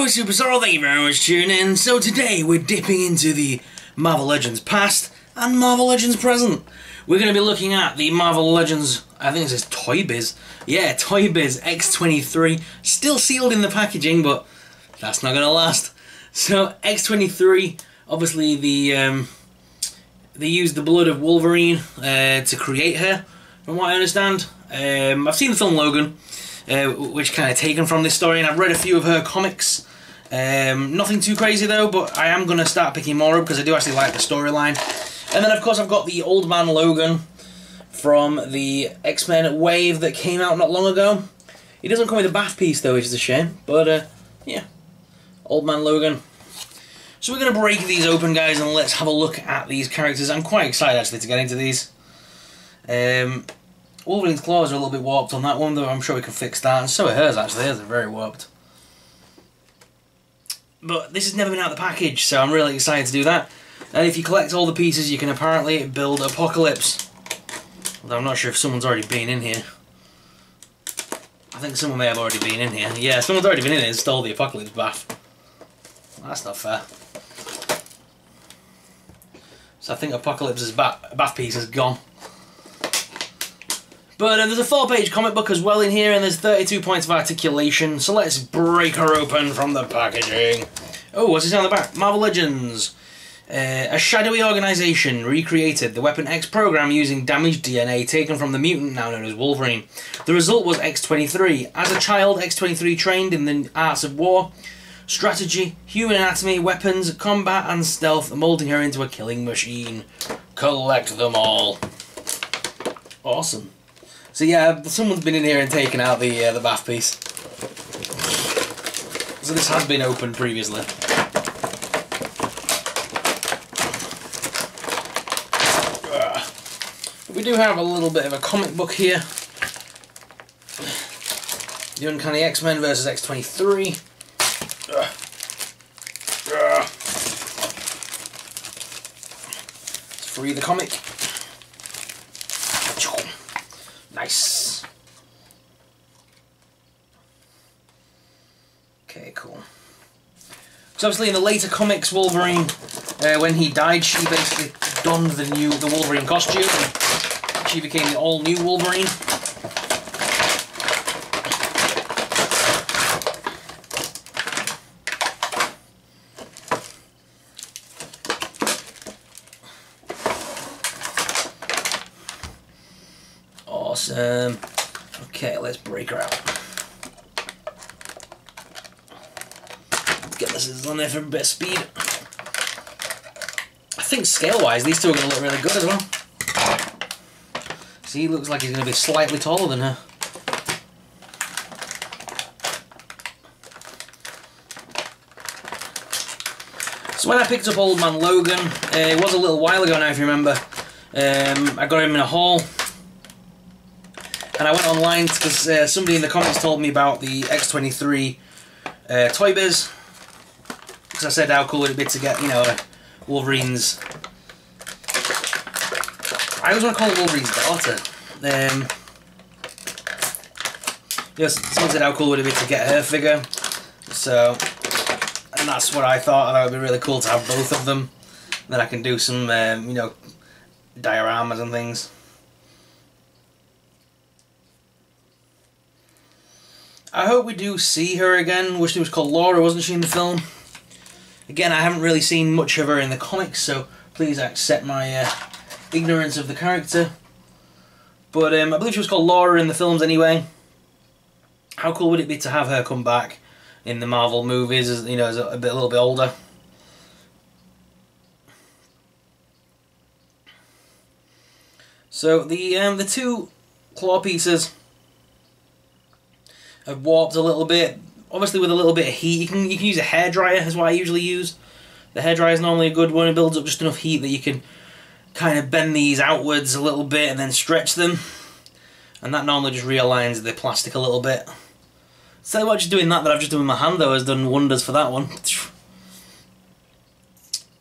Superstar, thank you very much for tuning in. So today we're dipping into the Marvel Legends past and Marvel Legends present. We're going to be looking at the Marvel Legends, I think it says Toy Biz. Yeah, Toy Biz X23. Still sealed in the packaging, but that's not going to last. So X23, obviously they used the blood of Wolverine to create her, from what I understand. I've seen the film Logan, which kind of taken from this story, and I've read a few of her comics. Nothing too crazy though, but I am going to start picking more up because I do actually like the storyline. And then of course I've got the Old Man Logan from the X-Men wave that came out not long ago. He doesn't come with a bath piece though, which is a shame, but yeah, Old Man Logan. So we're going to break these open, guys, and let's have a look at these characters. I'm quite excited actually to get into these. Wolverine's claws are a little bit warped on that one, though I'm sure we can fix that, and so are hers actually. Hers are very warped. But this has never been out of the package, so I'm really excited to do that. And if you collect all the pieces, you can apparently build Apocalypse. Although I'm not sure if someone's already been in here. I think someone may have already been in here. Yeah, someone's already been in here and stole the Apocalypse bath. That's not fair. So I think Apocalypse's bath piece is gone. But there's a 4-page comic book as well in here, and there's 32 points of articulation, so let's break her open from the packaging. Oh, what's this on the back? Marvel Legends. A shadowy organisation recreated the Weapon X program using damaged DNA taken from the mutant now known as Wolverine. The result was X23. As a child, X23 trained in the arts of war, strategy, human anatomy, weapons, combat and stealth, moulding her into a killing machine. Collect them all. Awesome. So yeah, someone's been in here and taken out the bath piece. So this has been opened previously. We do have a little bit of a comic book here. The Uncanny X-Men versus X23. Let's free the comic. Nice. Okay, cool. So obviously in the later comics, Wolverine, when he died, she basically donned the Wolverine costume. And she became the all-new Wolverine. Awesome. Okay, let's break her out. Get this on there for a bit of speed. I think scale-wise, these two are going to look really good as well. See, he looks like he's going to be slightly taller than her. So when I picked up Old Man Logan, it was a little while ago now if you remember, I got him in a haul. And I went online because somebody in the comments told me about the X23 Toy Biz. Because I said how cool would it be to get, you know, Wolverine's... I always want to call it Wolverine's daughter. Yes, someone said how cool would it be to get her figure. So, and that's what I thought. That would be really cool to have both of them. Then I can do some, you know, dioramas and things. I hope we do see her again. Wish she was called Laura, wasn't she, in the film? Again, I haven't really seen much of her in the comics, so please accept my ignorance of the character. But I believe she was called Laura in the films anyway. How cool would it be to have her come back in the Marvel movies, as, you know, as a little bit older? So the two claw pieces have warped a little bit. Obviously with a little bit of heat. You can use a hairdryer, is what I usually use. The hairdryer is normally a good one. It builds up just enough heat that you can kind of bend these outwards a little bit and then stretch them. And that normally just realigns the plastic a little bit. So what, just doing that I've just done with my hand though has done wonders for that one.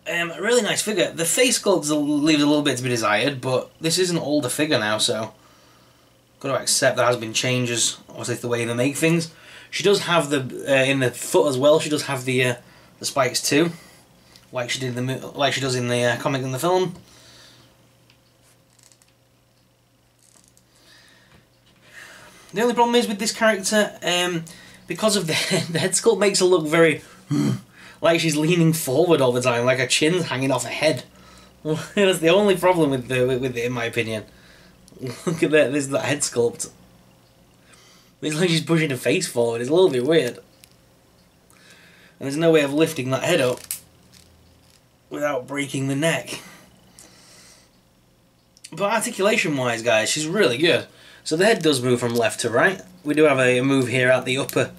A really nice figure. The face sculpt leaves a little bit to be desired, but this is an older figure now, so got to accept there has been changes, obviously, the way they make things. She does have the in the foot as well. She does have the spikes too, like she did like she does in the comic and the film. The only problem is with this character, because of the head sculpt, makes her look very like she's leaning forward all the time, like her chin's hanging off her head. That's the only problem with it, in my opinion. Look at that, that head sculpt. It's like she's pushing her face forward. It's a little bit weird. And there's no way of lifting that head up without breaking the neck. But articulation-wise, guys, she's really good. So the head does move from left to right. We do have a move here at the upper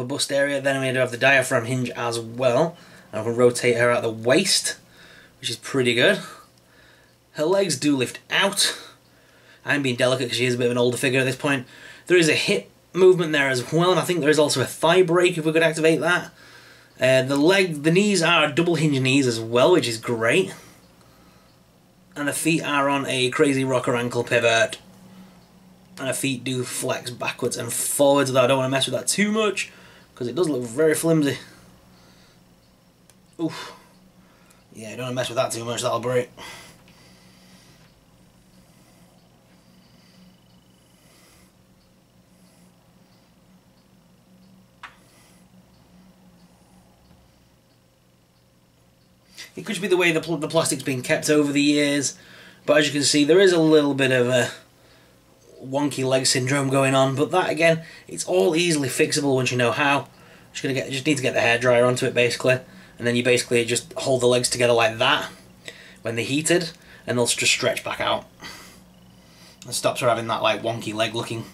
bust area. Then we do have the diaphragm hinge as well. And I can rotate her at the waist, which is pretty good. Her legs do lift out. I'm being delicate because she is a bit of an older figure at this point. There is a hip movement there as well, and I think there is also a thigh break if we could activate that. The knees are double hinge knees as well, which is great. And the feet are on a crazy rocker ankle pivot. And her feet do flex backwards and forwards, though I don't want to mess with that too much because it does look very flimsy. Oof. Yeah, don't want to mess with that too much, that'll break. It could just be the way the plastic's been kept over the years, but as you can see there is a little bit of a wonky leg syndrome going on, but that again, it's all easily fixable once you know how. Just need to get the hairdryer onto it basically, and then you basically just hold the legs together like that when they're heated, and they'll just stretch back out. It stops her having that like wonky leg looking,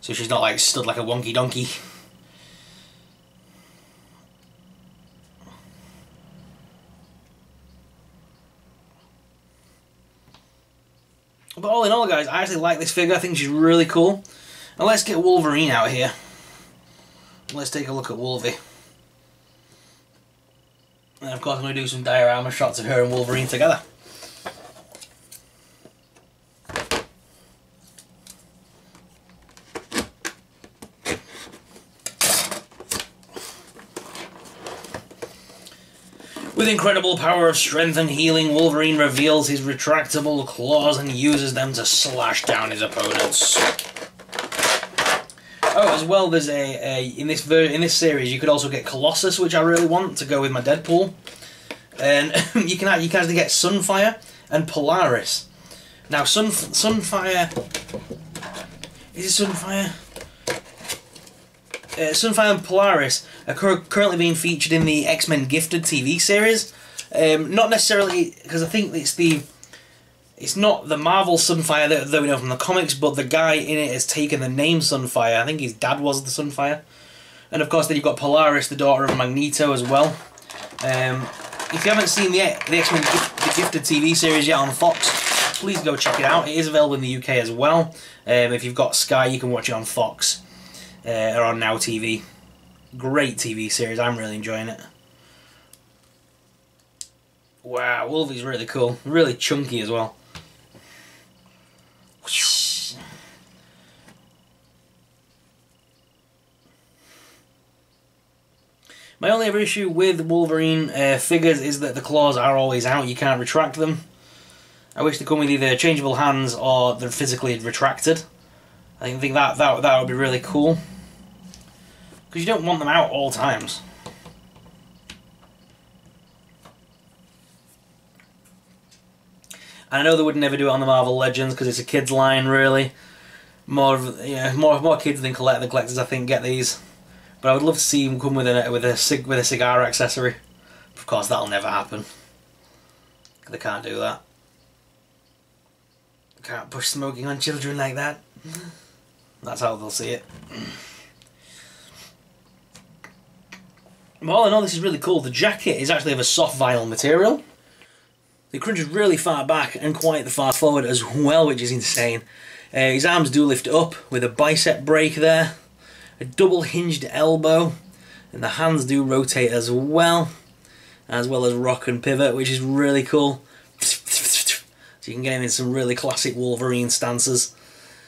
so she's not like stood like a wonky donkey. But all in all, guys, I actually like this figure. I think she's really cool. And let's get Wolverine out here. Let's take a look at Wolvie. And of course I'm going to do some diorama shots of her and Wolverine together. With incredible power of strength and healing, Wolverine reveals his retractable claws and uses them to slash down his opponents. Oh, as well, there's in this series you could also get Colossus, which I really want to go with my Deadpool, and you can actually get Sunfire and Polaris. Now, Sunfire is it Sunfire? Sunfire and Polaris are currently being featured in the X-Men Gifted TV series. Not necessarily because I think it's not the Marvel Sunfire that we know from the comics, but the guy in it has taken the name Sunfire. I think his dad was the Sunfire. And of course then you've got Polaris, the daughter of Magneto as well. If you haven't seen the X-Men Gifted TV series yet on Fox, please go check it out. It is available in the UK as well. If you've got Sky, you can watch it on Fox. Or on Now TV. Great TV series, I'm really enjoying it. Wow, Wolvie's really cool. Really chunky as well. My only other issue with Wolverine figures is that the claws are always out, you can't retract them. I wish they come with either changeable hands or they're physically retracted. I think that would be really cool. Because you don't want them out all times. And I know they would never do it on the Marvel Legends because it's a kids line, really. More kids than collectors, I think, get these. But I would love to see them come with a cigar accessory. Of course, that'll never happen. They can't do that. Can't push smoking on children like that. That's how they'll see it. But all in all, this is really cool. The jacket is actually of a soft vinyl material. The crunch is really far back and quite far forward as well, which is insane. His arms do lift up with a bicep break there. A double hinged elbow. And the hands do rotate as well as rock and pivot, which is really cool. So you can get him in some really classic Wolverine stances.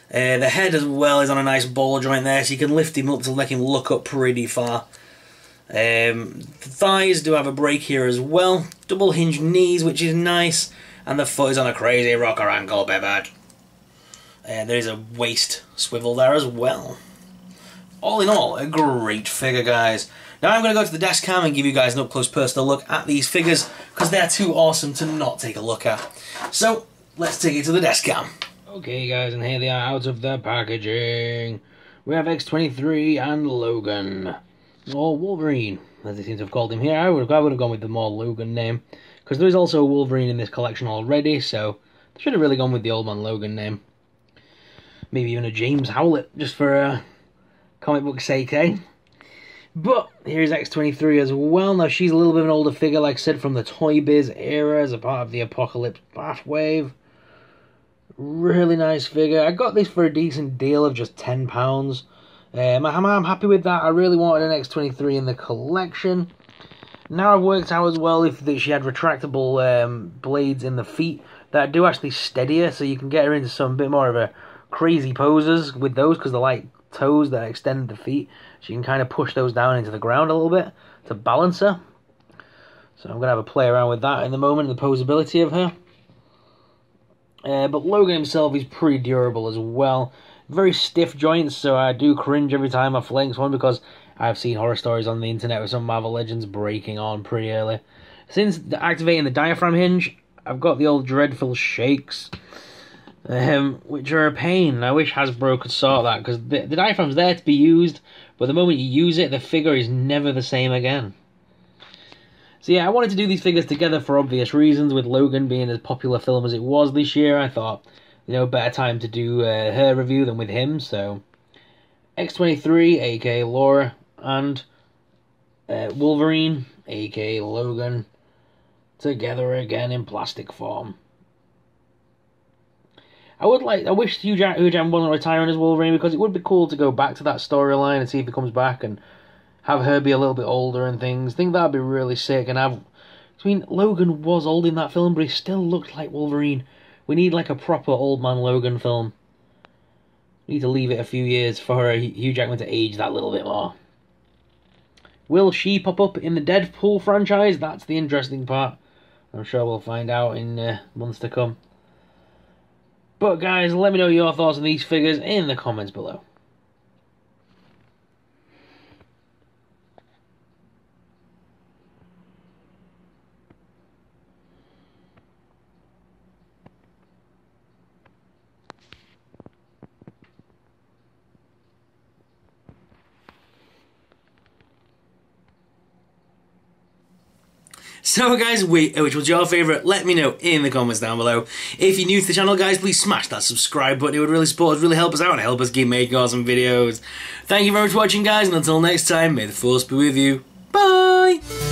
The head as well is on a nice ball joint there, so you can lift him up to make him look up pretty far. The thighs do have a break here as well. Double hinged knees, which is nice. And the foot is on a crazy rocker ankle pivot. There is a waist swivel there as well. All in all, a great figure, guys. Now I'm going to go to the desk cam and give you guys an up-close personal look at these figures, because they're too awesome to not take a look at. So, let's take it to the desk cam. Okay guys, and here they are out of the packaging. We have X23 and Logan. Or Wolverine, as they seem to have called him here. I would have gone with the more Logan name, because there is also a Wolverine in this collection already, so they should have really gone with the old man Logan name. Maybe even a James Howlett, just for comic book sake, eh? But here's X23 as well. Now she's a little bit of an older figure, like I said, from the Toy Biz era as a part of the Apocalypse Bathwave. Really nice figure. I got this for a decent deal of just £10. I'm happy with that. I really wanted an X23 in the collection. Now I've worked out as well if she had retractable blades in the feet that do actually steady her, so you can get her into some bit more of a crazy poses with those, because they're like toes that extend the feet, so you can kind of push those down into the ground a little bit to balance her. So I'm going to have a play around with that in the moment, the posability of her. But Logan himself is pretty durable as well. Very stiff joints, so I do cringe every time I flex one, because I've seen horror stories on the internet with some Marvel Legends breaking on pretty early. Since activating the diaphragm hinge, I've got the old dreadful shakes, which are a pain. I wish Hasbro could sort that, because the diaphragm's there to be used, but the moment you use it, the figure is never the same again. So yeah, I wanted to do these figures together for obvious reasons, with Logan being as popular a film as it was this year. I thought, you know, better time to do her review than with him, so X23, aka Laura, and Wolverine, aka Logan, together again in plastic form. I wish Hugh Jackman wasn't retiring as Wolverine, because it would be cool to go back to that storyline and see if he comes back and have her be a little bit older and things. I think that'd be really sick. And Logan was old in that film, but he still looked like Wolverine. We need like a proper old man Logan film. We need to leave it a few years for Hugh Jackman to age that little bit more. Will she pop up in the Deadpool franchise? That's the interesting part. I'm sure we'll find out in months to come. But guys, let me know your thoughts on these figures in the comments below. So guys, which was your favourite? Let me know in the comments down below. If you're new to the channel, guys, please smash that subscribe button. It would really support us, really help us out, and help us keep making awesome videos. Thank you very much for watching, guys, and until next time, may the force be with you. Bye!